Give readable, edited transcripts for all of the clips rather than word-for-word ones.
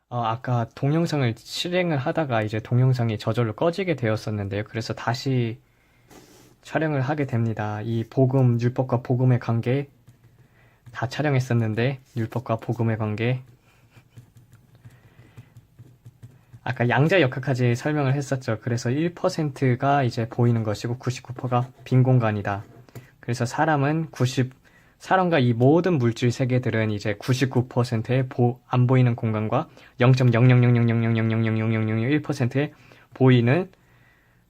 아까 동영상을 실행을 하다가 이제 동영상이 저절로 꺼지게 되었었는데요. 그래서 다시 촬영을 하게 됩니다. 이 복음, 율법과 복음의 관계 다 촬영했었는데, 율법과 복음의 관계. 아까 양자역학까지 설명을 했었죠. 그래서 1%가 이제 보이는 것이고 99%가 빈 공간이다. 그래서 사람과 이 모든 물질 세계들은 이제 99%의 안 보이는 공간과 0.0000000000001%의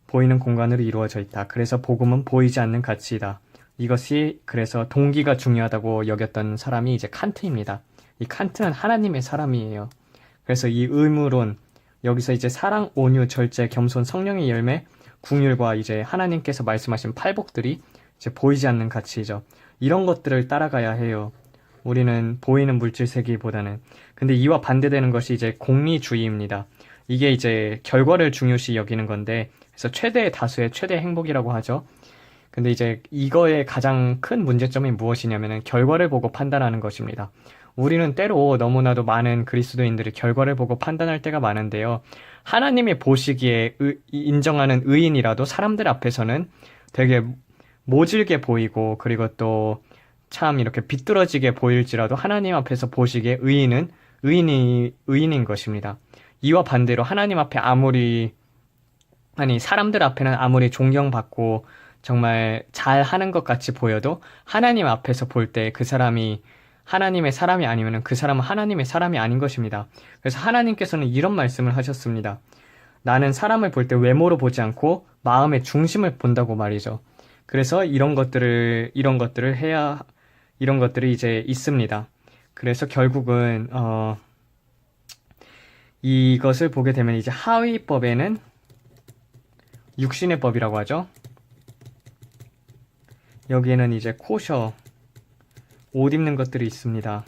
보이는 공간으로 이루어져 있다. 그래서 복음은 보이지 않는 가치이다. 이것이 그래서 동기가 중요하다고 여겼던 사람이 이제 칸트입니다. 이 칸트는 하나님의 사람이에요. 그래서 이 의무론, 여기서 이제 사랑, 온유, 절제, 겸손, 성령의 열매, 긍휼과 이제 하나님께서 말씀하신 팔복들이 이제 보이지 않는 가치이죠. 이런 것들을 따라가야 해요. 우리는 보이는 물질 세계보다는. 근데 이와 반대되는 것이 이제 공리주의입니다. 이게 이제 결과를 중요시 여기는 건데, 그래서 최대의 다수의 최대 행복이라고 하죠. 근데 이제 이거의 가장 큰 문제점이 무엇이냐면은 결과를 보고 판단하는 것입니다. 우리는 때로 너무나도 많은 그리스도인들이 결과를 보고 판단할 때가 많은데요. 하나님이 보시기에 인정하는 의인이라도 사람들 앞에서는 되게 모질게 보이고, 그리고 또 참 이렇게 비뚤어지게 보일지라도 하나님 앞에서 보시기에 의인인 것입니다. 이와 반대로 하나님 앞에 사람들 앞에는 아무리 존경받고 정말 잘하는 것 같이 보여도 하나님 앞에서 볼 때 그 사람이 하나님의 사람이 아니면 그 사람은 하나님의 사람이 아닌 것입니다. 그래서 하나님께서는 이런 말씀을 하셨습니다. 나는 사람을 볼 때 외모로 보지 않고 마음의 중심을 본다고 말이죠. 그래서 이런 것들이 이제 있습니다. 그래서 결국은, 이것을 보게 되면 이제 하위법에는 육신의 법이라고 하죠. 여기에는 이제 코셔, 옷 입는 것들이 있습니다.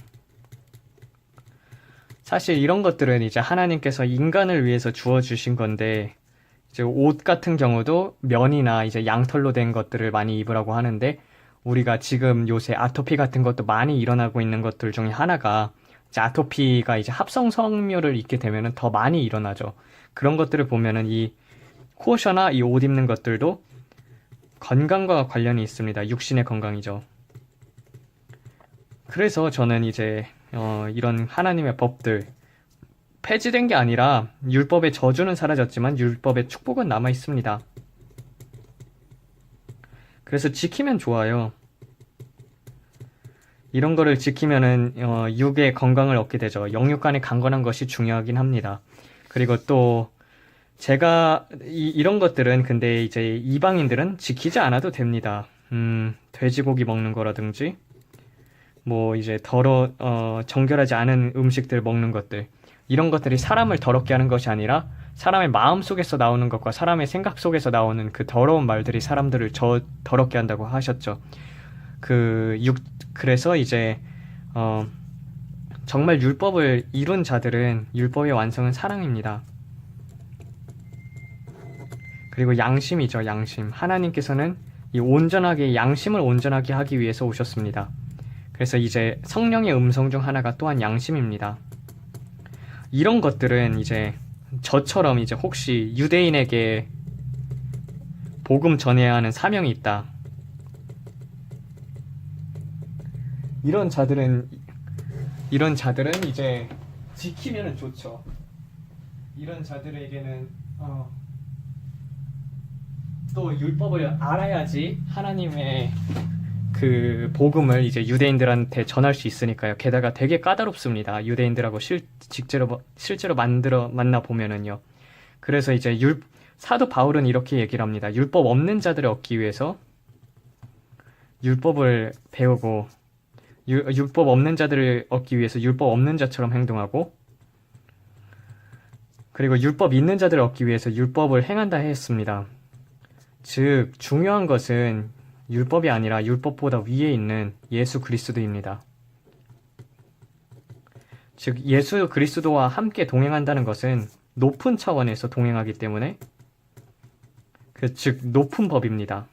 사실 이런 것들은 이제 하나님께서 인간을 위해서 주어주신 건데, 이제 옷 같은 경우도 면이나 이제 양털로 된 것들을 많이 입으라고 하는데, 우리가 지금 요새 아토피 같은 것도 많이 일어나고 있는 것들 중에 하나가, 이제 아토피가 이제 합성 섬유를 입게 되면은 더 많이 일어나죠. 그런 것들을 보면은 이 코셔나 이 옷 입는 것들도 건강과 관련이 있습니다. 육신의 건강이죠. 그래서 저는 이제 이런 하나님의 법들 폐지된 게 아니라 율법의 저주는 사라졌지만 율법의 축복은 남아 있습니다. 그래서 지키면 좋아요. 이런 거를 지키면은 육의 건강을 얻게 되죠. 영육간의 강건한 것이 중요하긴 합니다. 그리고 또 제가 이런 것들은 근데 이제 이방인들은 지키지 않아도 됩니다. 돼지고기 먹는 거라든지 뭐 이제 정결하지 않은 음식들 먹는 것들, 이런 것들이 사람을 더럽게 하는 것이 아니라 사람의 마음 속에서 나오는 것과 사람의 생각 속에서 나오는 그 더러운 말들이 사람들을 더럽게 한다고 하셨죠. 그래서 이제 정말 율법을 이룬 자들은 율법의 완성은 사랑입니다. 그리고 양심이죠, 양심. 하나님께서는 양심을 온전하게 하기 위해서 오셨습니다. 그래서 이제 성령의 음성 중 하나가 또한 양심입니다. 이런 것들은 이제 저처럼 이제 혹시 유대인에게 복음 전해야 하는 사명이 있다. 이런 자들은 이제 지키면 좋죠. 이런 자들에게는 또 율법을 알아야지 하나님의 그 복음을 이제 유대인들한테 전할 수 있으니까요. 게다가 되게 까다롭습니다. 유대인들하고 실제로 만나 보면은요. 그래서 이제 사도 바울은 이렇게 얘기를 합니다. 율법 없는 자들을 얻기 위해서 율법을 배우고, 율법 없는 자들을 얻기 위해서 율법 없는 자처럼 행동하고, 그리고 율법 있는 자들을 얻기 위해서 율법을 행한다 했습니다. 즉, 중요한 것은 율법이 아니라 율법보다 위에 있는 예수 그리스도입니다. 즉, 예수 그리스도와 함께 동행한다는 것은 높은 차원에서 동행하기 때문에 즉 높은 법입니다.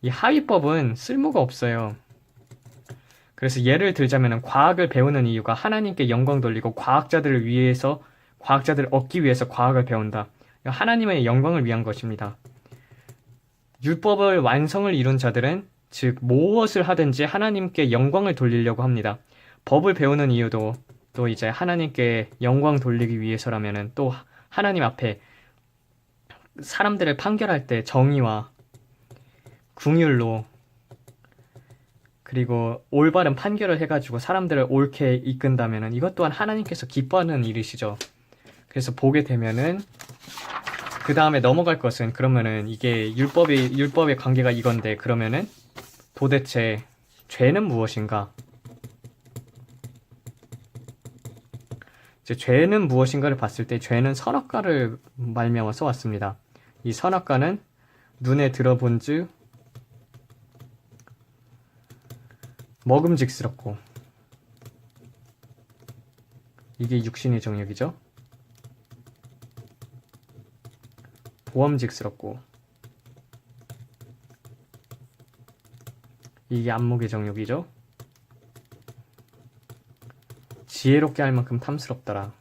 이 하위법은 쓸모가 없어요. 그래서 예를 들자면 과학을 배우는 이유가 하나님께 영광 돌리고 과학자들을 위해서 과학자들을 얻기 위해서 과학을 배운다. 하나님의 영광을 위한 것입니다. 율법을 완성을 이룬 자들은 즉 무엇을 하든지 하나님께 영광을 돌리려고 합니다. 법을 배우는 이유도 또 이제 하나님께 영광 돌리기 위해서라면은 또 하나님 앞에 사람들을 판결할 때 정의와 궁율로 그리고 올바른 판결을 해가지고 사람들을 옳게 이끈다면은 이것 또한 하나님께서 기뻐하는 일이시죠. 그래서 보게 되면은 그 다음에 넘어갈 것은 그러면은 이게 율법의 관계가 이건데 그러면은 도대체 죄는 무엇인가? 이제 죄는 무엇인가를 봤을 때 죄는 선악과를 말미암아서 왔습니다. 이 선악과는 눈에 들어본즉 먹음직스럽고 이게 육신의 정욕이죠. 보암직스럽고 이게 안목의 정욕이죠. 지혜롭게 할 만큼 탐스럽더라.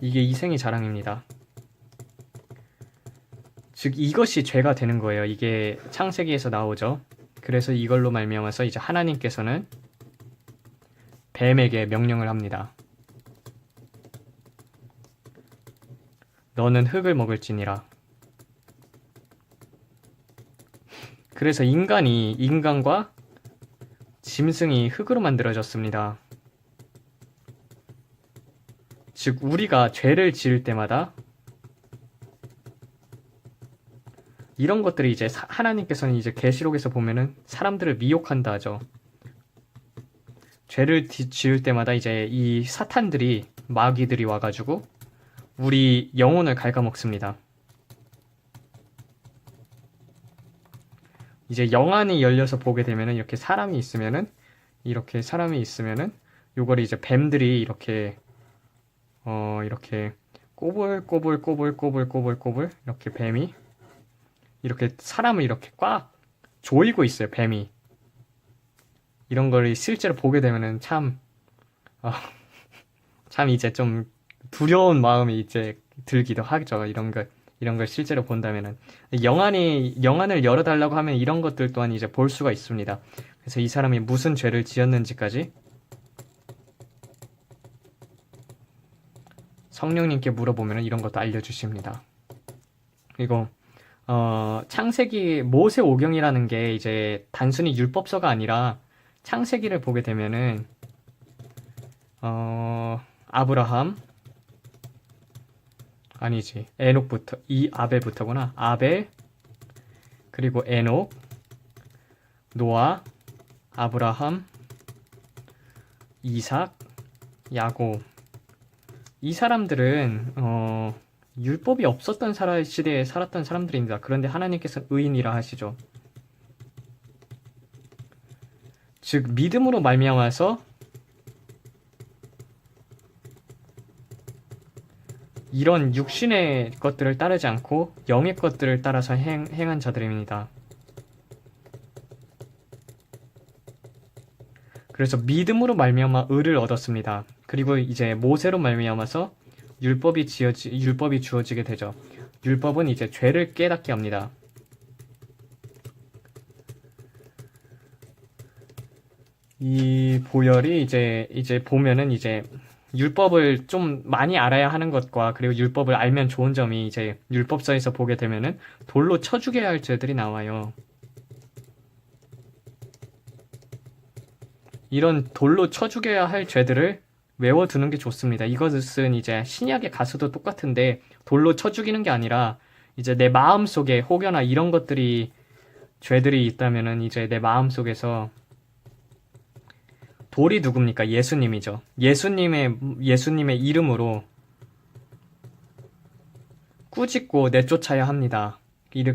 이게 이생의 자랑입니다. 즉 이것이 죄가 되는 거예요. 이게 창세기에서 나오죠. 그래서 이걸로 말미암아서 이제 하나님께서는 뱀에게 명령을 합니다. 너는 흙을 먹을지니라. 그래서 인간과 짐승이 흙으로 만들어졌습니다. 즉 우리가 죄를 지을 때마다 이런 것들이 이제 하나님께서는 이제 계시록에서 보면은 사람들을 미혹한다 하죠. 죄를 지을 때마다 이제 이 사탄들이 마귀들이 와가지고 우리 영혼을 갉아먹습니다. 이제 영안이 열려서 보게 되면은 이렇게 사람이 있으면은 요걸 이제 뱀들이 이렇게 이렇게 꼬불꼬불 이렇게 뱀이 이렇게 사람을 이렇게 꽉 조이고 있어요. 뱀이 이런 걸 실제로 보게 되면은 참 이제 좀 두려운 마음이 이제 들기도 하죠. 이런 걸 실제로 본다면은 영안을 열어달라고 하면 이런 것들 또한 이제 볼 수가 있습니다. 그래서 이 사람이 무슨 죄를 지었는지까지 성령님께 물어보면 이런 것도 알려주십니다. 그리고 창세기 모세오경이라는 게 이제 단순히 율법서가 아니라 창세기를 보게 되면은 아브라함 아니지 에녹부터 아벨부터구나. 아벨 그리고 에녹 노아 아브라함 이삭 야곱 이 사람들은 율법이 없었던 시대에 살았던 사람들입니다. 그런데 하나님께서는 의인이라 하시죠. 즉 믿음으로 말미암아서 이런 육신의 것들을 따르지 않고 영의 것들을 따라서 행한 자들입니다. 그래서 믿음으로 말미암아 의를 얻었습니다. 그리고 이제 모세로 말미암아서 율법이 주어지게 되죠. 율법은 이제 죄를 깨닫게 합니다. 이 보혈이 이제 보면은 이제 율법을 좀 많이 알아야 하는 것과 그리고 율법을 알면 좋은 점이 이제 율법서에서 보게 되면은 돌로 쳐 죽여야 할 죄들이 나와요. 이런 돌로 쳐 죽여야 할 죄들을 외워두는 게 좋습니다. 이것은 이제 신약에 가서도 똑같은데 돌로 쳐 죽이는 게 아니라 이제 내 마음속에 혹여나 이런 죄들이 있다면은 이제 내 마음속에서 돌이 누굽니까? 예수님이죠. 예수님의 이름으로 꾸짖고 내쫓아야 합니다.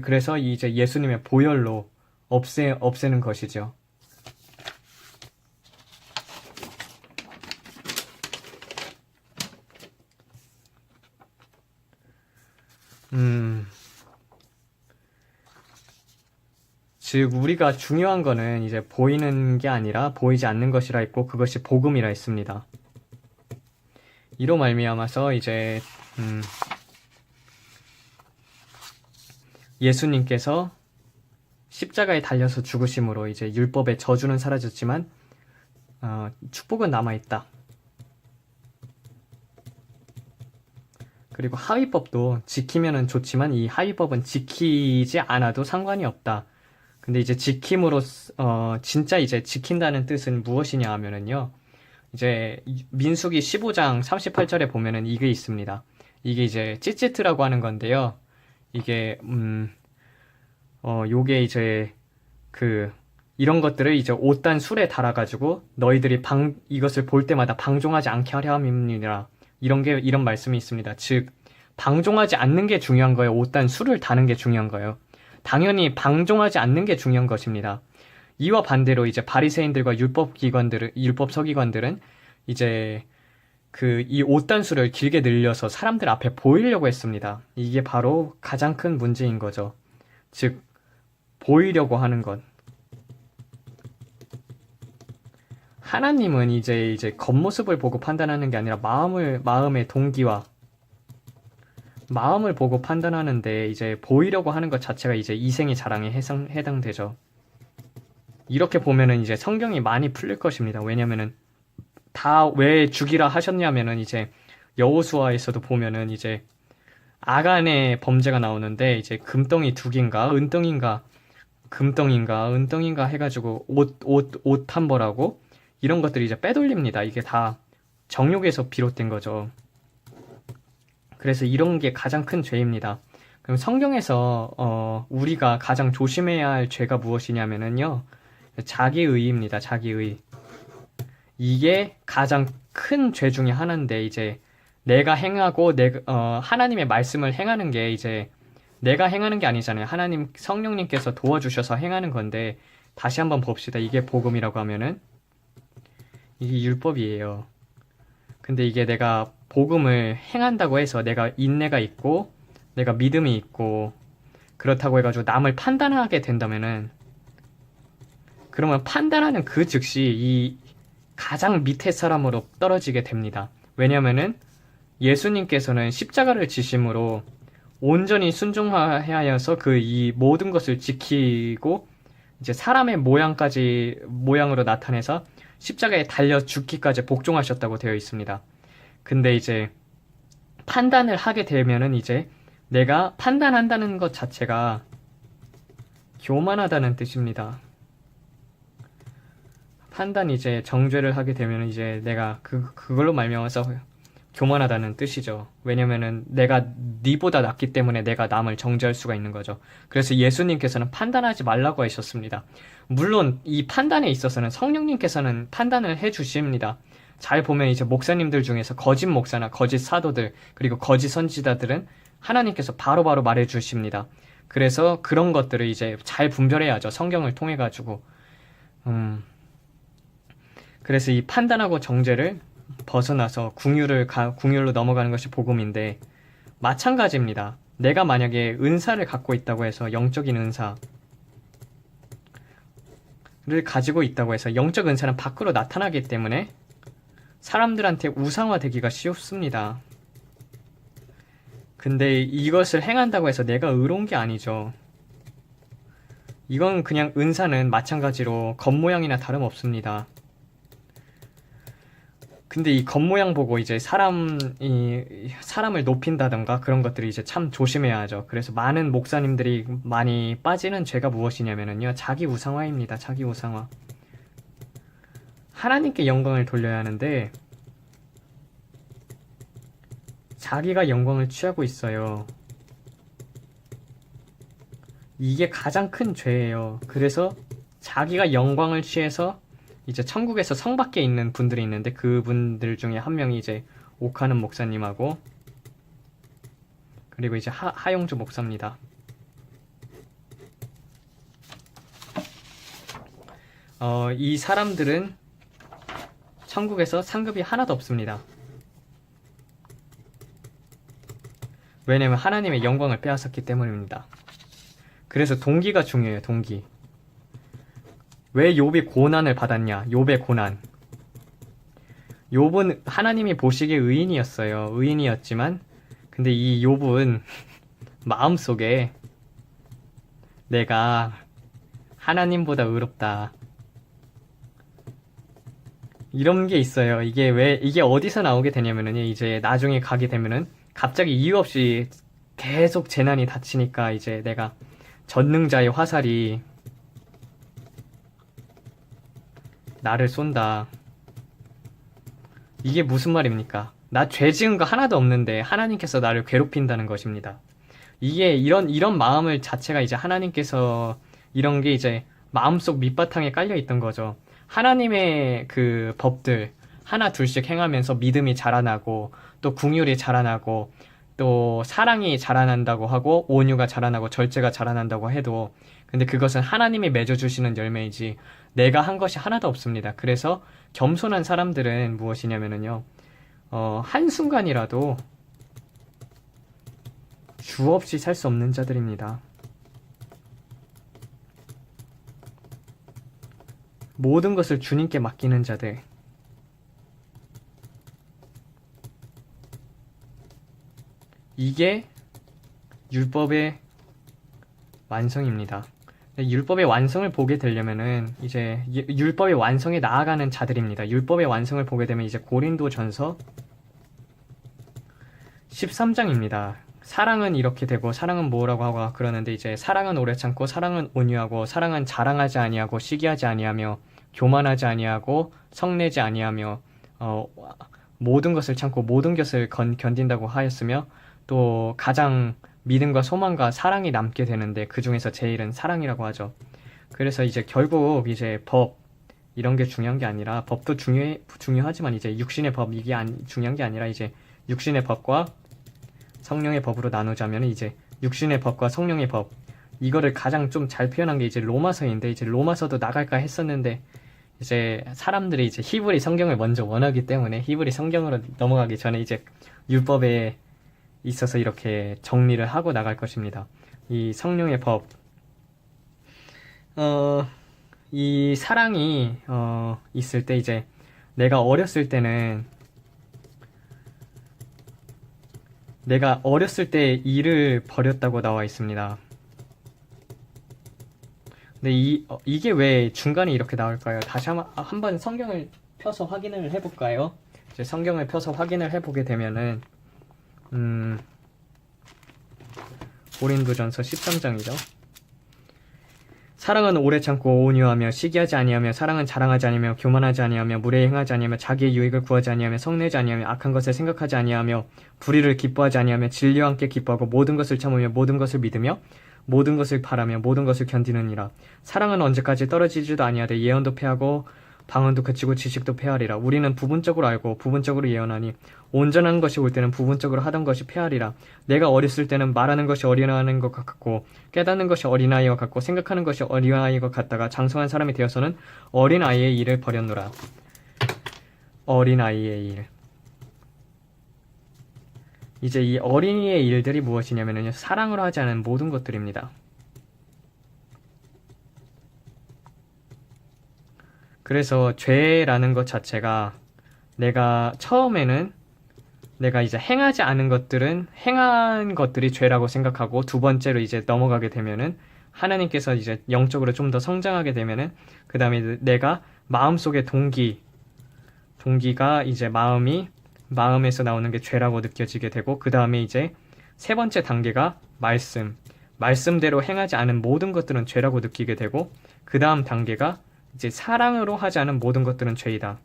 그래서 이제 예수님의 보혈로 없애는 것이죠. 즉 우리가 중요한 거는 이제 보이는 게 아니라 보이지 않는 것이라 했고 그것이 복음이라 했습니다. 이로 말미암아서 이제 예수님께서 십자가에 달려서 죽으심으로 이제 율법의 저주는 사라졌지만 축복은 남아있다. 그리고 하위법도 지키면은 좋지만 이 하위법은 지키지 않아도 상관이 없다. 근데 이제 지킴으로 진짜 이제 지킨다는 뜻은 무엇이냐 하면은요. 이제 민수기 15장 38절에 보면은 이게 있습니다. 이게 이제 찌찌트라고 하는 건데요. 이게 요게 이제 이런 것들을 이제 옷단 술에 달아가지고 너희들이 이것을 볼 때마다 방종하지 않게 하려 함이니라. 이런 말씀이 있습니다. 즉, 방종하지 않는 게 중요한 거예요. 옷단 술을 다는 게 중요한 거예요. 당연히 방종하지 않는 게 중요한 것입니다. 이와 반대로 이제 바리새인들과 율법 서기관들은 이제 이 옷단 술을 길게 늘려서 사람들 앞에 보이려고 했습니다. 이게 바로 가장 큰 문제인 거죠. 즉, 보이려고 하는 것. 하나님은 이제 겉모습을 보고 판단하는 게 아니라 마음의 동기와 마음을 보고 판단하는데 이제 보이려고 하는 것 자체가 이제 이생의 자랑에 해당되죠. 이렇게 보면은 이제 성경이 많이 풀릴 것입니다. 왜냐면은 다 왜 죽이라 하셨냐면은 이제 여호수아에서도 보면은 이제 아간의 범죄가 나오는데 이제 금덩이 2개인가 은덩인가 해가지고 옷 한 벌하고 이런 것들이 이제 빼돌립니다. 이게 다 정욕에서 비롯된 거죠. 그래서 이런 게 가장 큰 죄입니다. 그럼 성경에서 우리가 가장 조심해야 할 죄가 무엇이냐면은요. 자기의입니다. 자기의. 이게 가장 큰 죄 중에 하나인데 이제 내가 행하고 하나님의 말씀을 행하는 게 이제 내가 행하는 게 아니잖아요. 성령님께서 도와주셔서 행하는 건데 다시 한번 봅시다. 이게 복음이라고 하면은 이게 율법이에요. 근데 이게 내가 복음을 행한다고 해서 내가 인내가 있고 내가 믿음이 있고 그렇다고 해가지고 남을 판단하게 된다면은 그러면 판단하는 그 즉시 이 가장 밑에 사람으로 떨어지게 됩니다. 왜냐면은 예수님께서는 십자가를 지심으로 온전히 순종하여서 이 모든 것을 지키고 이제 사람의 모양으로 나타내서 십자가에 달려 죽기까지 복종하셨다고 되어 있습니다. 근데 이제 판단을 하게 되면은 이제 내가 판단한다는 것 자체가 교만하다는 뜻입니다. 이제 정죄를 하게 되면 이제 내가 그걸로 말미암아서 교만하다는 뜻이죠. 왜냐면은 내가 니보다 낫기 때문에 내가 남을 정죄할 수가 있는 거죠. 그래서 예수님께서는 판단하지 말라고 하셨습니다. 물론 이 판단에 있어서는 성령님께서는 판단을 해 주십니다. 잘 보면 이제 목사님들 중에서 거짓 목사나 거짓 사도들 그리고 거짓 선지자들은 하나님께서 바로바로 말해 주십니다. 그래서 그런 것들을 이제 잘 분별해야죠. 성경을 통해 가지고. 그래서 이 판단하고 정죄를 벗어나서 궁율로 넘어가는 것이 복음인데 마찬가지입니다. 내가 만약에 은사를 갖고 있다고 해서 영적인 은사를 가지고 있다고 해서 영적 은사는 밖으로 나타나기 때문에 사람들한테 우상화되기가 쉽습니다. 근데 이것을 행한다고 해서 내가 의로운 게 아니죠. 이건 그냥 은사는 마찬가지로 겉모양이나 다름없습니다. 근데 이 겉모양 보고 이제 사람을 높인다던가 그런 것들이 이제 참 조심해야 하죠. 그래서 많은 목사님들이 많이 빠지는 죄가 무엇이냐면요. 자기 우상화입니다. 자기 우상화. 하나님께 영광을 돌려야 하는데 자기가 영광을 취하고 있어요. 이게 가장 큰 죄예요. 그래서 자기가 영광을 취해서 이제 천국에서 성 밖에 있는 분들이 있는데 그분들 중에 한 명이 이제 옥하는 목사님하고 그리고 이제 하용주 목사입니다. 이 사람들은 천국에서 상급이 하나도 없습니다. 왜냐면 하나님의 영광을 빼앗았기 때문입니다. 그래서 동기가 중요해요. 동기. 왜 욥이 고난을 받았냐? 욥의 고난. 욥은 하나님이 보시기에 의인이었어요. 의인이었지만 근데 이 욥은 마음속에 내가 하나님보다 의롭다. 이런 게 있어요. 이게 어디서 나오게 되냐면은, 이제 나중에 가게 되면은, 갑자기 이유 없이 계속 재난이 닥치니까, 이제 내가 전능자의 화살이 나를 쏜다. 이게 무슨 말입니까? 나 죄 지은 거 하나도 없는데, 하나님께서 나를 괴롭힌다는 것입니다. 이런 마음을 자체가 이제 하나님께서, 이런 게 이제 마음속 밑바탕에 깔려 있던 거죠. 하나님의 그 법들 하나 둘씩 행하면서 믿음이 자라나고 또 긍휼이 자라나고 또 사랑이 자라난다고 하고 온유가 자라나고 절제가 자라난다고 해도 근데 그것은 하나님이 맺어주시는 열매이지 내가 한 것이 하나도 없습니다. 그래서 겸손한 사람들은 무엇이냐면요, 한순간이라도 주 없이 살 수 없는 자들입니다. 모든 것을 주님께 맡기는 자들. 이게 율법의 완성입니다. 율법의 완성을 보게 되려면은 이제 율법의 완성에 나아가는 자들입니다. 율법의 완성을 보게 되면 이제 고린도전서 13장입니다. 사랑은 이렇게 되고 사랑은 뭐라고 하고 그러는데 이제 사랑은 오래 참고 사랑은 온유하고 사랑은 자랑하지 아니하고 시기하지 아니하며 교만하지 아니하고 성내지 아니하며 모든 것을 참고 모든 것을 견딘다고 하였으며 또 가장 믿음과 소망과 사랑이 남게 되는데 그 중에서 제일은 사랑이라고 하죠. 그래서 이제 결국 이제 법 이런 게 중요한 게 아니라 법도 중요하지만 이제 육신의 법 이게 중요한 게 아니라 이제 육신의 법과 성령의 법으로 나누자면 이제 육신의 법과 성령의 법 이거를 가장 좀 잘 표현한 게 이제 로마서인데 이제 로마서도 나갈까 했었는데 이제 사람들이 이제 히브리 성경을 먼저 원하기 때문에 히브리 성경으로 넘어가기 전에 이제 율법에 있어서 이렇게 정리를 하고 나갈 것입니다. 이 성령의 법, 이 사랑이 있을 때 이제 내가 어렸을 때는 내가 어렸을 때 일을 버렸다고 나와 있습니다. 근데 이게 왜 중간에 이렇게 나올까요? 다시 한번 성경을 펴서 확인을 해볼까요? 이제 성경을 펴서 확인을 해보게 되면은, 고린도전서 13장이죠. 사랑은 오래 참고 온유하며 시기하지 아니하며 사랑은 자랑하지 아니하며 교만하지 아니하며 무례히 행하지 아니하며 자기의 유익을 구하지 아니하며 성내지 아니하며 악한 것을 생각하지 아니하며 불의를 기뻐하지 아니하며 진리와 함께 기뻐하고 모든 것을 참으며 모든 것을 믿으며 모든 것을 바라며 모든 것을 견디느니라. 사랑은 언제까지 떨어지지도 아니하되 예언도 패하고 방언도 그치고 지식도 패하리라. 우리는 부분적으로 알고 부분적으로 예언하니 온전한 것이 올 때는 부분적으로 하던 것이 패하리라. 내가 어렸을 때는 말하는 것이 어린아이인 것 같고 깨닫는 것이 어린아이와 같고 생각하는 것이 어린아이와 같다가 장성한 사람이 되어서는 어린아이의 일을 버렸노라. 어린아이의 일. 이제 이 어린이의 일들이 무엇이냐면요, 사랑으로 하지 않은 모든 것들입니다. 그래서 죄라는 것 자체가 내가 처음에는 내가 이제 행하지 않은 것들은 행한 것들이 죄라고 생각하고 두 번째로 이제 넘어가게 되면은 하나님께서 이제 영적으로 좀 더 성장하게 되면은 그 다음에 내가 마음속의 동기가 이제 마음에서 나오는 게 죄라고 느껴지게 되고 그 다음에 이제 세 번째 단계가 말씀대로 행하지 않은 모든 것들은 죄라고 느끼게 되고 그 다음 단계가 이제 사랑으로 하지 않은 모든 것들은 죄이다.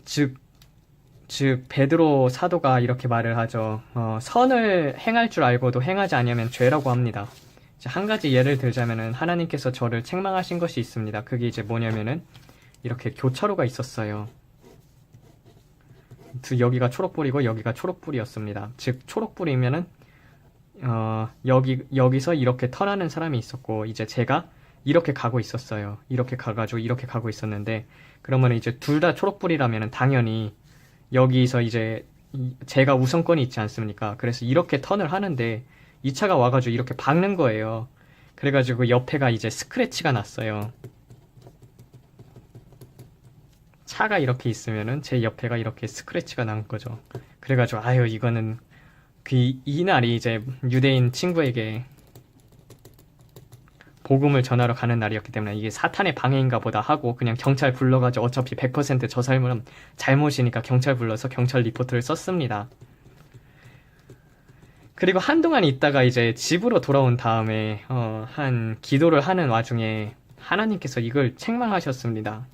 즉 베드로 사도가 이렇게 말을 하죠. 선을 행할 줄 알고도 행하지 않으면 죄라고 합니다. 한 가지 예를 들자면은 하나님께서 저를 책망하신 것이 있습니다. 그게 이제 뭐냐면은 이렇게 교차로가 있었어요. 여기가 초록불이고 여기가 초록불이었습니다. 즉 초록불이면은 여기서 이렇게 턴하는 사람이 있었고, 이제 제가 이렇게 가고 있었어요. 이렇게 가가지고 이렇게 가고 있었는데, 그러면 이제 둘 다 초록불이라면 당연히 여기서 이제 제가 우선권이 있지 않습니까? 그래서 이렇게 턴을 하는데, 이 차가 와가지고 이렇게 박는 거예요. 그래가지고 옆에가 이제 스크래치가 났어요. 차가 이렇게 있으면은 제 옆에가 이렇게 스크래치가 난 거죠. 그래가지고 아유 이거는 이날이 이제 유대인 친구에게 복음을 전하러 가는 날이었기 때문에 이게 사탄의 방해인가 보다 하고 그냥 경찰 불러가지고 어차피 100%저 삶은 잘못이니까 경찰 불러서 경찰 리포트를 썼습니다. 그리고 한동안 있다가 이제 집으로 돌아온 다음에 한 기도를 하는 와중에 하나님께서 이걸 책망하셨습니다.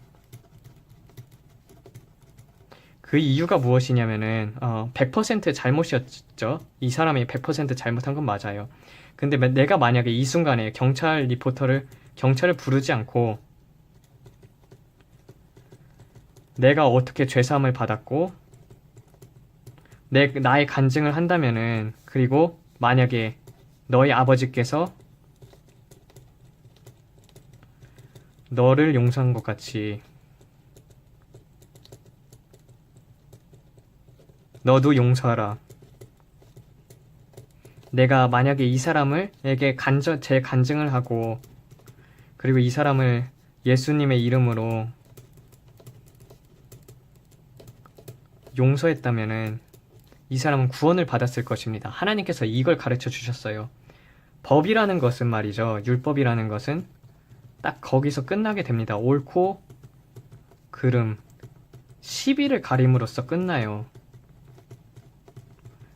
그 이유가 무엇이냐면은 100% 잘못이었죠. 이 사람이 100% 잘못한 건 맞아요. 근데 내가 만약에 이 순간에 경찰을 부르지 않고 내가 어떻게 죄사함을 받았고 나의 간증을 한다면은 그리고 만약에 너희 아버지께서 너를 용서한 것 같이 너도 용서하라. 내가 만약에 이 사람에게 제 간증을 하고 그리고 이 사람을 예수님의 이름으로 용서했다면은 이 사람은 구원을 받았을 것입니다. 하나님께서 이걸 가르쳐 주셨어요. 법이라는 것은 말이죠. 율법이라는 것은 딱 거기서 끝나게 됩니다. 옳고 그름, 시비를 가림으로써 끝나요.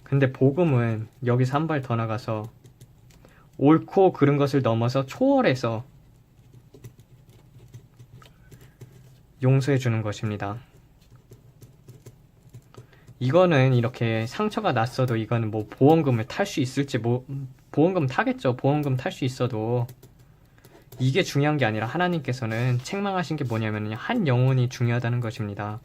근데 복음은 여기서 한 발 더 나가서 옳고 그른 것을 넘어서 초월해서 용서해 주는 것입니다. 이거는 이렇게 상처가 났어도 이거는 뭐 보험금을 탈 수 있을지 보험금 타겠죠. 보험금 탈 수 있어도 이게 중요한 게 아니라 하나님께서는 책망하신 게 뭐냐면요. 한 영혼이 중요하다는 것입니다.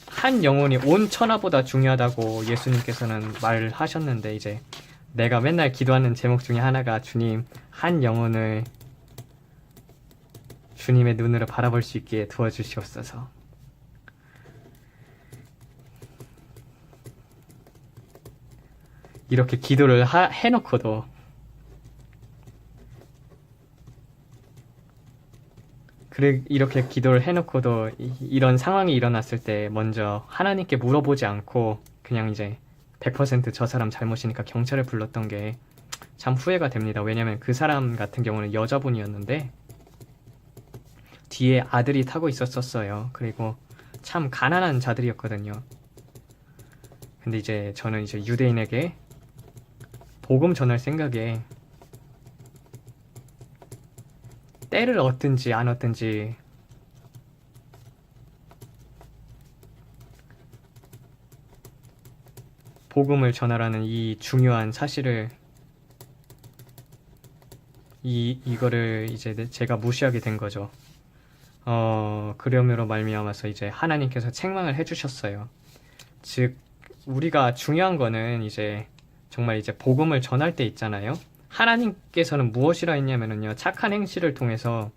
한 영혼이 온 천하보다 중요하다고 예수님께서는 말을 하셨는데 이제 내가 맨날 기도하는 제목 중에 하나가 주님 한 영혼을 주님의 눈으로 바라볼 수 있게 도와주시옵소서. 이렇게 기도를 해놓고도 이렇게 기도를 해놓고도 이런 상황이 일어났을 때 먼저 하나님께 물어보지 않고 그냥 이제 100% 저 사람 잘못이니까 경찰을 불렀던 게 참 후회가 됩니다. 왜냐면 그 사람 같은 경우는 여자분이었는데 뒤에 아들이 타고 있었어요. 그리고 참 가난한 자들이었거든요. 근데 이제 저는 이제 유대인에게 복음 전할 생각에 때를 얻든지 안 얻든지 복음을 전하라는 이 중요한 사실을 이거를 이제 제가 무시하게 된 거죠. 그러므로 말미암아서 이제 하나님께서 책망을 해주셨어요. 즉 우리가 중요한 거는 이제 정말 이제 복음을 전할 때 있잖아요. 하나님께서는 무엇이라 했냐면요. 착한 행실을 통해서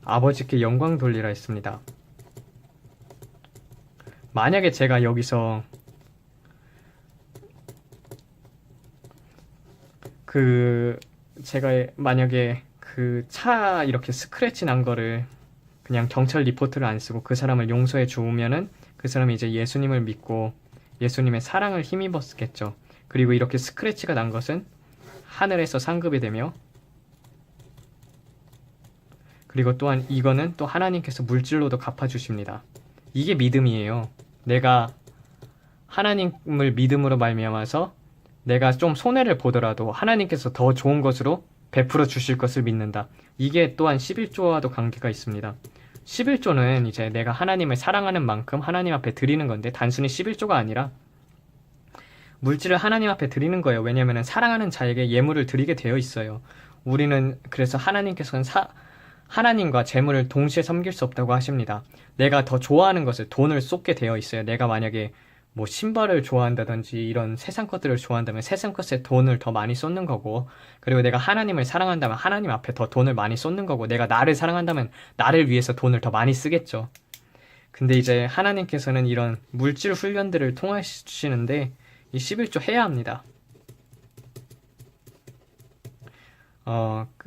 아버지께 영광 돌리라 했습니다. 만약에 제가 여기서 제가 만약에 그 차 이렇게 스크래치 난 거를 그냥 경찰 리포트를 안 쓰고 그 사람을 용서해 주면은 그 사람이 이제 예수님을 믿고 예수님의 사랑을 힘입었겠죠. 그리고 이렇게 스크래치가 난 것은 하늘에서 상급이 되며 그리고 또한 이거는 또 하나님께서 물질로도 갚아주십니다. 이게 믿음이에요. 내가 하나님을 믿음으로 말미암아서 내가 좀 손해를 보더라도 하나님께서 더 좋은 것으로 베풀어 주실 것을 믿는다. 이게 또한 11조와도 관계가 있습니다. 11조는 이제 내가 하나님을 사랑하는 만큼 하나님 앞에 드리는 건데 단순히 11조가 아니라 물질을 하나님 앞에 드리는 거예요. 왜냐하면 사랑하는 자에게 예물을 드리게 되어 있어요. 우리는 그래서 하나님께서는 하나님과 재물을 동시에 섬길 수 없다고 하십니다. 내가 더 좋아하는 것을 돈을 쏟게 되어 있어요. 내가 만약에 뭐 신발을 좋아한다든지 이런 세상 것들을 좋아한다면 세상 것에 돈을 더 많이 쏟는 거고, 그리고 내가 하나님을 사랑한다면 하나님 앞에 더 돈을 많이 쏟는 거고, 내가 나를 사랑한다면 나를 위해서 돈을 더 많이 쓰겠죠. 근데 이제 하나님께서는 이런 물질 훈련들을 통하시는데 이 11조 해야 합니다.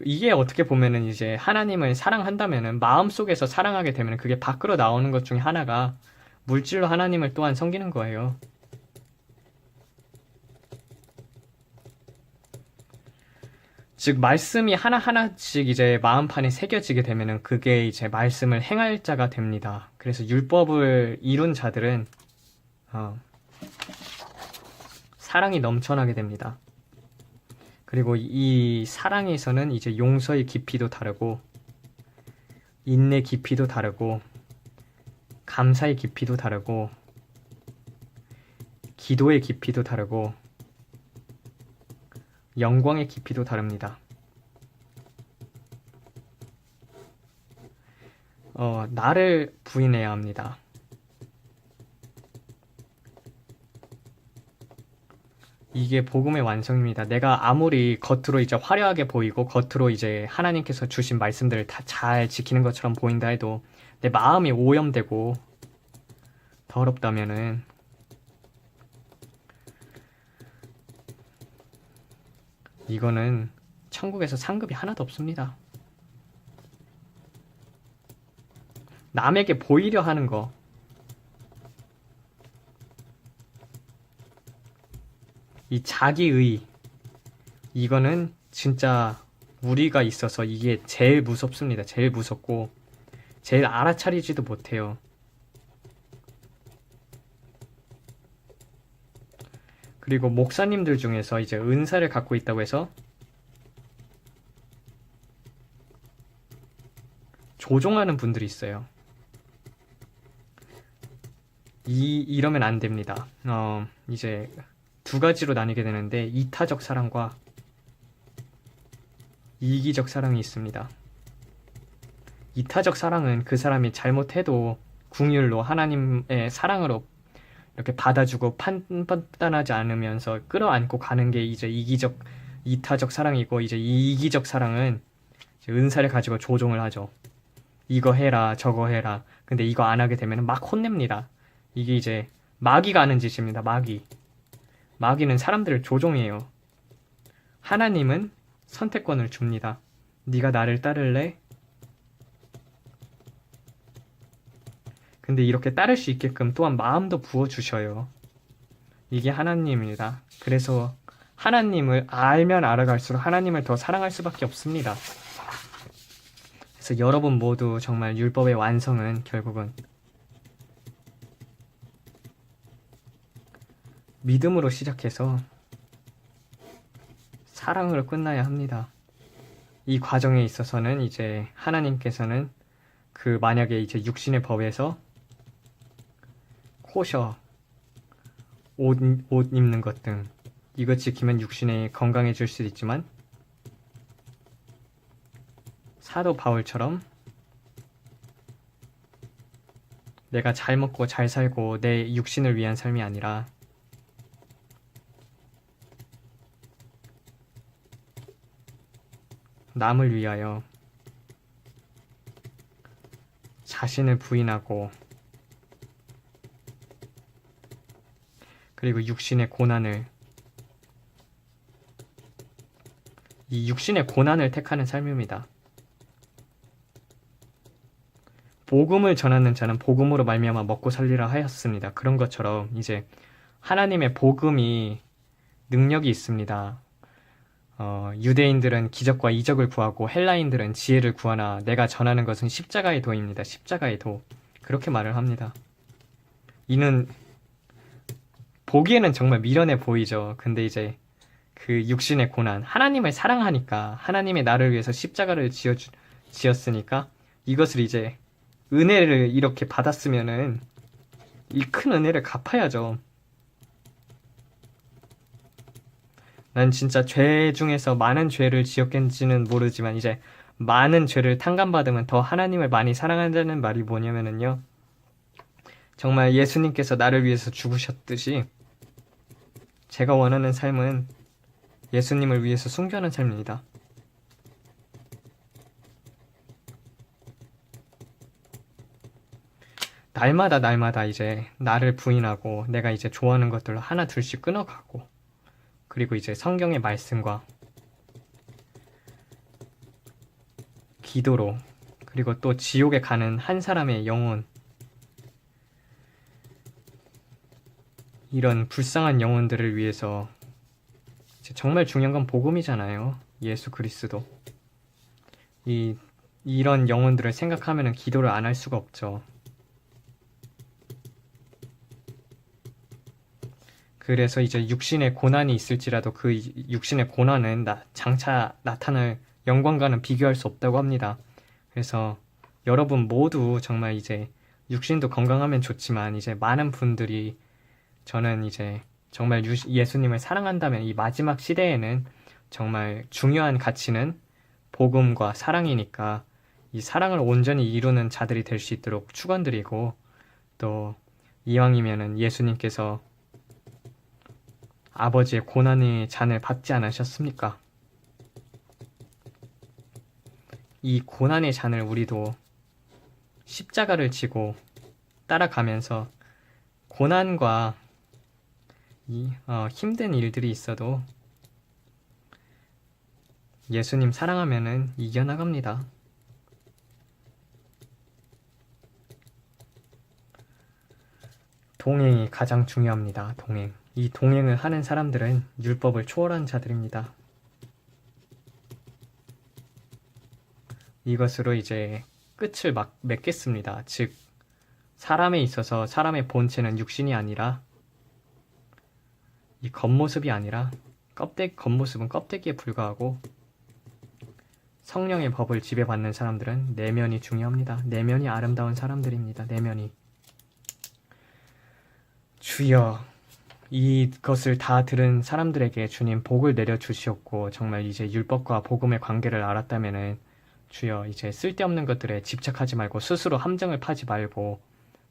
이게 어떻게 보면은 이제 하나님을 사랑한다면은 마음속에서 사랑하게 되면은 그게 밖으로 나오는 것 중에 하나가 물질로 하나님을 또한 섬기는 거예요. 즉, 말씀이 하나하나씩 이제 마음판에 새겨지게 되면은 그게 이제 말씀을 행할 자가 됩니다. 그래서 율법을 이룬 자들은, 어, 사랑이 넘쳐나게 됩니다. 그리고 이 사랑에서는 이제 용서의 깊이도 다르고, 인내 깊이도 다르고, 감사의 깊이도 다르고, 기도의 깊이도 다르고, 영광의 깊이도 다릅니다. 나를 부인해야 합니다. 이게 복음의 완성입니다. 내가 아무리 겉으로 이제 화려하게 보이고 겉으로 이제 하나님께서 주신 말씀들을 다 잘 지키는 것처럼 보인다 해도 내 마음이 오염되고 더럽다면은 이거는 천국에서 상급이 하나도 없습니다. 남에게 보이려 하는 거, 이 자기의, 이거는 진짜 우리가 있어서 이게 제일 무섭습니다. 제일 무섭고 제일 알아차리지도 못해요. 그리고 목사님들 중에서 이제 은사를 갖고 있다고 해서 조종하는 분들이 있어요. 이러면 안 됩니다. 이제 두 가지로 나뉘게 되는데 이타적 사랑과 이기적 사랑이 있습니다. 이타적 사랑은 그 사람이 잘못해도 궁율로 하나님의 사랑으로 이렇게 받아주고 판단하지 않으면서 끌어안고 가는 게 이제 이타적 사랑이고, 이제 이기적 사랑은 이제 은사를 가지고 조종을 하죠. 이거 해라, 저거 해라. 근데 이거 안 하게 되면 막 혼냅니다. 이게 이제 마귀가 하는 짓입니다. 마귀는 사람들을 조종해요. 하나님은 선택권을 줍니다. 네가 나를 따를래? 근데 이렇게 따를 수 있게끔 또한 마음도 부어주셔요. 이게 하나님입니다. 그래서 하나님을 알면 알아갈수록 하나님을 더 사랑할 수밖에 없습니다. 그래서 여러분 모두 정말 율법의 완성은 결국은 믿음으로 시작해서 사랑으로 끝나야 합니다. 이 과정에 있어서는 이제 하나님께서는 만약에 이제 육신의 법에서 코셔, 옷 입는 것 등 이것 지키면 육신에 건강해질 수도 있지만 사도 바울처럼 내가 잘 먹고 잘 살고 내 육신을 위한 삶이 아니라 남을 위하여 자신을 부인하고 그리고 이 육신의 고난을 택하는 삶입니다. 복음을 전하는 자는 복음으로 말미암아 먹고 살리라 하였습니다. 그런 것처럼 이제 하나님의 복음이 능력이 있습니다. 유대인들은 기적과 이적을 구하고 헬라인들은 지혜를 구하나 내가 전하는 것은 십자가의 도입니다. 십자가의 도. 그렇게 말을 합니다. 이는 보기에는 정말 미련해 보이죠. 근데 이제 그 육신의 고난, 하나님을 사랑하니까 하나님의 나를 위해서 십자가를 지었으니까 이것을 이제 은혜를 이렇게 받았으면은 이 큰 은혜를 갚아야죠. 난 진짜 죄 중에서 많은 죄를 지었겠는지는 모르지만 이제 많은 죄를 탕감받으면 더 하나님을 많이 사랑한다는 말이 뭐냐면은요. 정말 예수님께서 나를 위해서 죽으셨듯이 제가 원하는 삶은 예수님을 위해서 순교하는 삶입니다. 날마다 이제 나를 부인하고 내가 이제 좋아하는 것들을 하나 둘씩 끊어가고 그리고 이제 성경의 말씀과 기도로 그리고 또 지옥에 가는 한 사람의 영혼 이런 불쌍한 영혼들을 위해서 정말 중요한 건 복음이잖아요. 예수 그리스도. 이런 영혼들을 생각하면 기도를 안 할 수가 없죠. 그래서 이제 육신의 고난이 있을지라도 그 육신의 고난은 장차 나타날 영광과는 비교할 수 없다고 합니다. 그래서 여러분 모두 정말 이제 육신도 건강하면 좋지만 이제 많은 분들이 저는 이제 정말 예수님을 사랑한다면 이 마지막 시대에는 정말 중요한 가치는 복음과 사랑이니까 이 사랑을 온전히 이루는 자들이 될 수 있도록 축원드리고 또 이왕이면은 예수님께서 아버지의 고난의 잔을 받지 않으셨습니까? 이 고난의 잔을 우리도 십자가를 지고 따라가면서 고난과 힘든 일들이 있어도 예수님 사랑하면은 이겨나갑니다. 동행이 가장 중요합니다. 동행. 이 동행을 하는 사람들은 율법을 초월한 자들입니다. 이것으로 이제 끝을 맺겠습니다. 즉, 사람에 있어서 사람의 본체는 육신이 아니라 이 겉모습이 아니라 겉모습은 껍데기에 불과하고 성령의 법을 지배받는 사람들은 내면이 중요합니다. 내면이 아름다운 사람들입니다. 내면이. 주여, 이것을 다 들은 사람들에게 주님 복을 내려주시었고 정말 이제 율법과 복음의 관계를 알았다면은 주여 이제 쓸데없는 것들에 집착하지 말고 스스로 함정을 파지 말고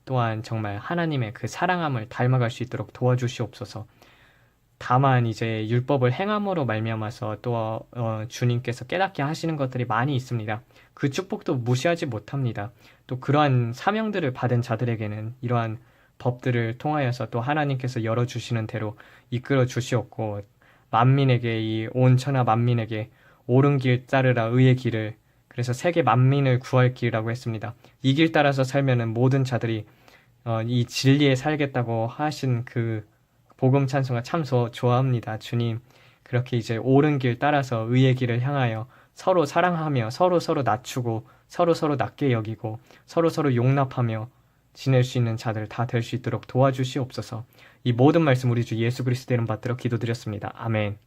또한 정말 하나님의 그 사랑함을 닮아갈 수 있도록 도와주시옵소서. 다만 이제 율법을 행함으로 말미암아서 또 주님께서 깨닫게 하시는 것들이 많이 있습니다. 그 축복도 무시하지 못합니다. 또 그러한 사명들을 받은 자들에게는 이러한 법들을 통하여서 또 하나님께서 열어주시는 대로 이끌어 주시옵고 만민에게 이 온 천하 만민에게 옳은 길 따르라 의의 길을 그래서 세계 만민을 구할 길이라고 했습니다. 이 길 따라서 살면은 모든 자들이 이 진리에 살겠다고 하신 그 복음 찬송가 참 좋아합니다. 주님 그렇게 이제 옳은 길 따라서 의의 길을 향하여 서로 사랑하며 서로 낮추고 서로 낮게 여기고 서로 용납하며 지낼 수 있는 자들 다 될 수 있도록 도와주시옵소서. 이 모든 말씀 우리 주 예수 그리스도 이름 받들어 기도드렸습니다. 아멘.